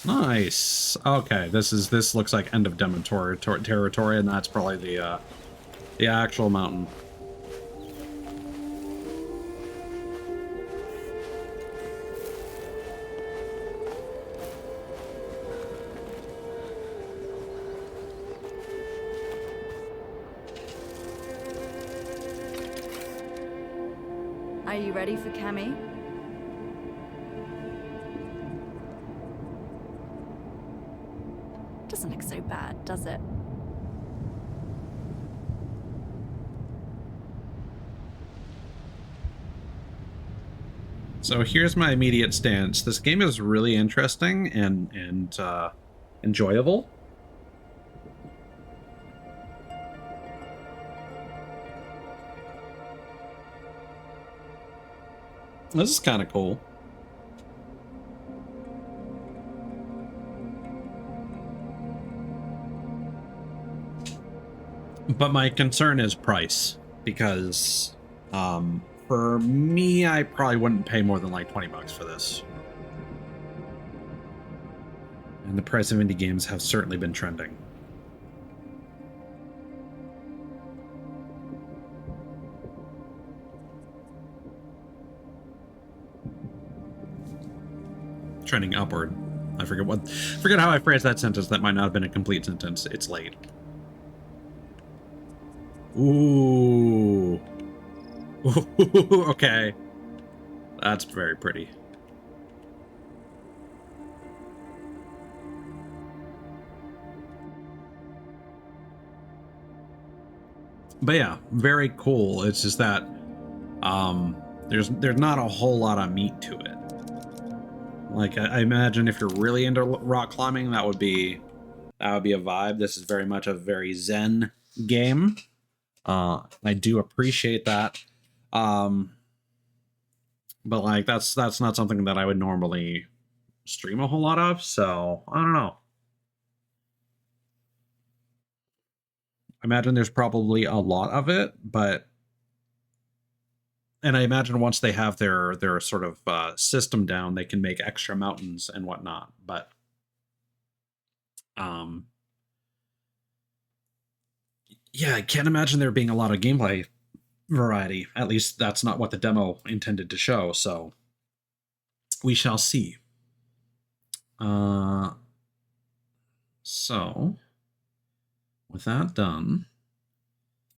Speaker 1: Nice. Okay, this looks like end of demo territory, and that's probably the actual mountain.
Speaker 2: Are you ready for Cammy? Doesn't look so bad, does it?
Speaker 1: So here's my immediate stance. This game is really interesting and enjoyable. This is kind of cool. But my concern is price, because for me, I probably wouldn't pay more than like 20 bucks for this. And the price of indie games have certainly been trending. Trending upward. I forget how I phrased that sentence. That might not have been a complete sentence. It's late. Ooh. Okay. That's very pretty. But yeah, very cool. It's just that there's not a whole lot of meat to it. Like I imagine if you're really into rock climbing, that would be a vibe. This is very much a very zen game. I do appreciate that. But like that's not something that I would normally stream a whole lot of, so I don't know. I imagine there's probably a lot of it, and I imagine once they have their sort of system down, they can make extra mountains and whatnot. But yeah, I can't imagine there being a lot of gameplay variety. At least that's not what the demo intended to show. So we shall see. So with that done,